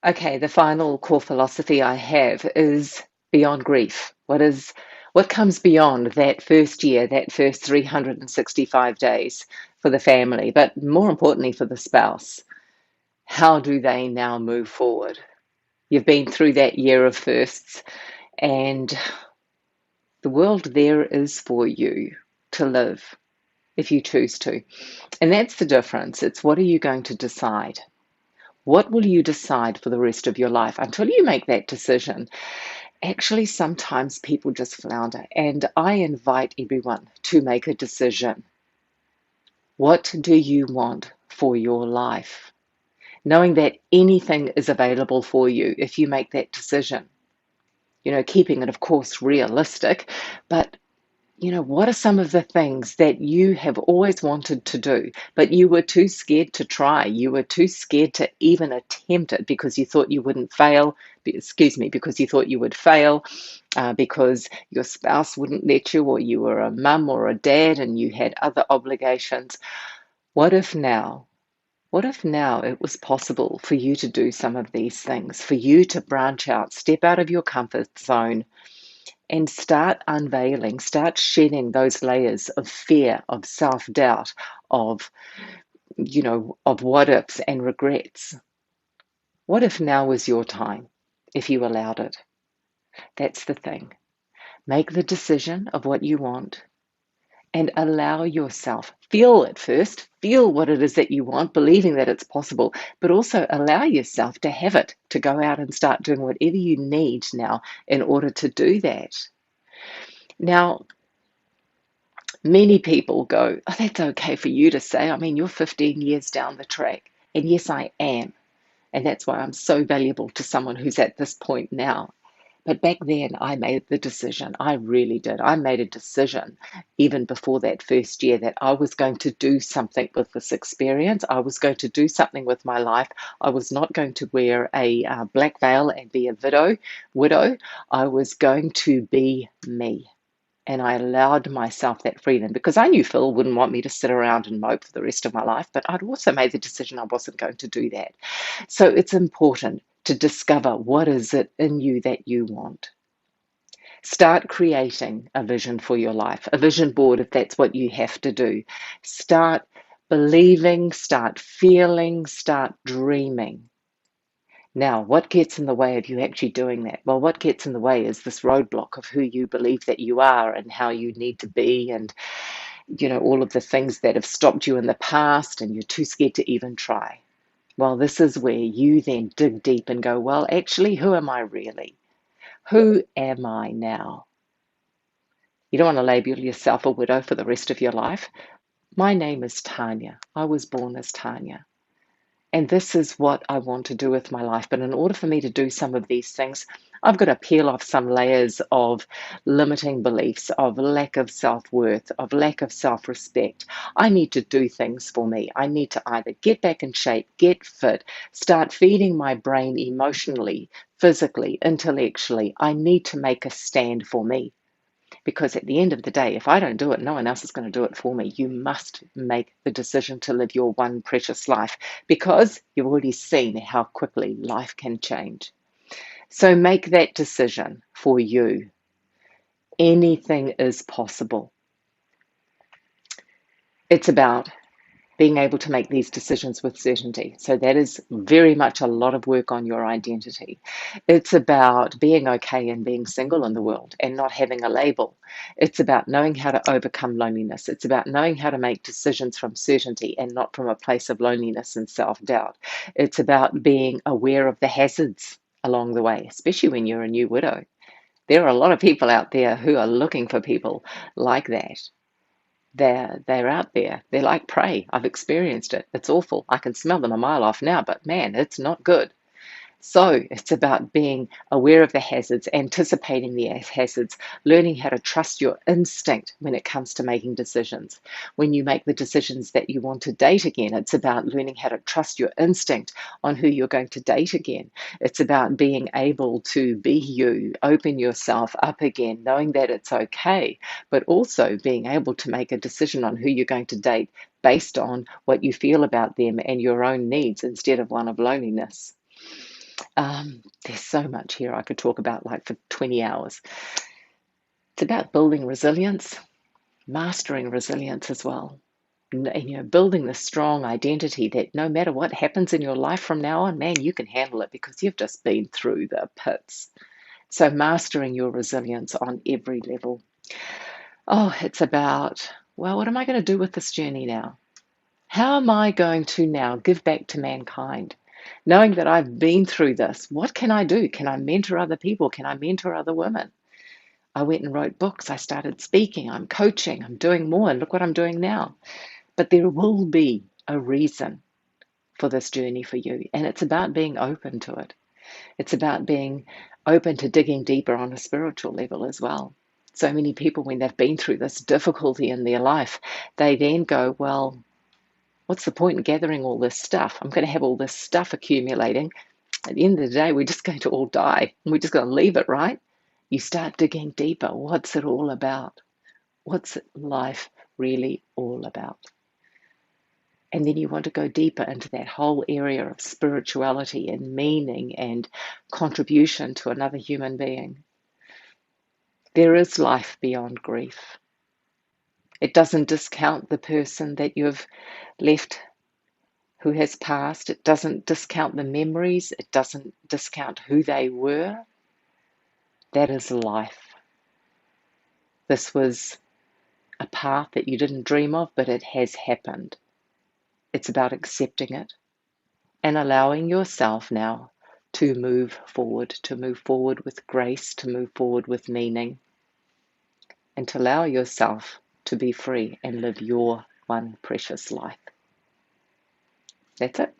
Okay, the final core philosophy I have is beyond grief. What comes beyond that first year, that first 365 days for the family, but more importantly for the spouse? How do they now move forward? You've been through that year of firsts, and the world there is for you to live if you choose to. And that's the difference. It's what are you going to decide? What will you decide for the rest of your life until you make that decision? Actually, sometimes people just flounder, and I invite everyone to make a decision. What do you want for your life? Knowing that anything is available for you if you make that decision. Keeping it, of course, realistic, but what are some of the things that you have always wanted to do, but you were too scared to try? You were too scared to even attempt it because you thought you wouldn't fail, because you thought you would fail, because your spouse wouldn't let you, or you were a mum or a dad and you had other obligations. What if now? What if now it was possible for you to do some of these things, for you to branch out, step out of your comfort zone, and start unveiling, start shedding those layers of fear, of self-doubt, of, of what ifs and regrets? What if now was your time, if you allowed it? That's the thing. Make the decision of what you want and allow yourself, feel it first, feel what it is that you want, believing that it's possible, but also allow yourself to have it, to go out and start doing whatever you need now in order to do that. Now, many people go, oh, that's okay for you to say. I mean, you're 15 years down the track. And yes, I am. And that's why I'm so valuable to someone who's at this point now. But back then, I made the decision. I really did. I made a decision even before that first year that I was going to do something with this experience. I was going to do something with my life. I was not going to wear a black veil and be a widow. I was going to be me. And I allowed myself that freedom because I knew Phil wouldn't want me to sit around and mope for the rest of my life, but I'd also made the decision I wasn't going to do that. So it's important to discover what is it in you that you want. Start creating a vision for your life, a vision board if that's what you have to do. Start believing, start feeling, start dreaming. Now, what gets in the way of you actually doing that? Well, what gets in the way is this roadblock of who you believe that you are and how you need to be, and all of the things that have stopped you in the past, and you're too scared to even try. Well, this is where you then dig deep and go, well, actually, who am I really? Who am I now? You don't want to label yourself a widow for the rest of your life. My name is Tanya. I was born as Tanya. And this is what I want to do with my life. But in order for me to do some of these things, I've got to peel off some layers of limiting beliefs, of lack of self-worth, of lack of self-respect. I need to do things for me. I need to either get back in shape, get fit, start feeding my brain emotionally, physically, intellectually. I need to make a stand for me. Because at the end of the day, if I don't do it, no one else is going to do it for me. You must make the decision to live your one precious life because you've already seen how quickly life can change. So make that decision for you. Anything is possible. It's about being able to make these decisions with certainty. So that is very much a lot of work on your identity. It's about being okay and being single in the world and not having a label. It's about knowing how to overcome loneliness. It's about knowing how to make decisions from certainty and not from a place of loneliness and self-doubt. It's about being aware of the hazards along the way, especially when you're a new widow. There are a lot of people out there who are looking for people like that. They're out there. They're like prey. I've experienced it. It's awful. I can smell them a mile off now, but man, it's not good. So it's about being aware of the hazards, anticipating the hazards, learning how to trust your instinct when it comes to making decisions. When you make the decisions that you want to date again, it's about learning how to trust your instinct on who you're going to date again. It's about being able to be you, open yourself up again, knowing that it's okay, but also being able to make a decision on who you're going to date based on what you feel about them and your own needs instead of one of loneliness. There's so much here I could talk about like for 20 hours. It's about building resilience, mastering resilience as well. And building the strong identity that no matter what happens in your life from now on, man, you can handle it because you've just been through the pits. So mastering your resilience on every level. Oh, it's about, well, what am I going to do with this journey now? How am I going to now give back to mankind? Knowing that I've been through this, what can I do? Can I mentor other people? Can I mentor other women? I went and wrote books. I started speaking. I'm coaching. I'm doing more. Look what I'm doing now. But there will be a reason for this journey for you. And it's about being open to it. It's about being open to digging deeper on a spiritual level as well. So many people, when they've been through this difficulty in their life, they then go, well, what's the point in gathering all this stuff? I'm going to have all this stuff accumulating. At the end of the day, we're just going to all die. And we're just going to leave it, right? You start digging deeper. What's it all about? What's life really all about? And then you want to go deeper into that whole area of spirituality and meaning and contribution to another human being. There is life beyond grief. It doesn't discount the person that you've left who has passed. It doesn't discount the memories. It doesn't discount who they were. That is life. This was a path that you didn't dream of, but it has happened. It's about accepting it and allowing yourself now to move forward with grace, to move forward with meaning, and to allow yourself to be free and live your one precious life. That's it.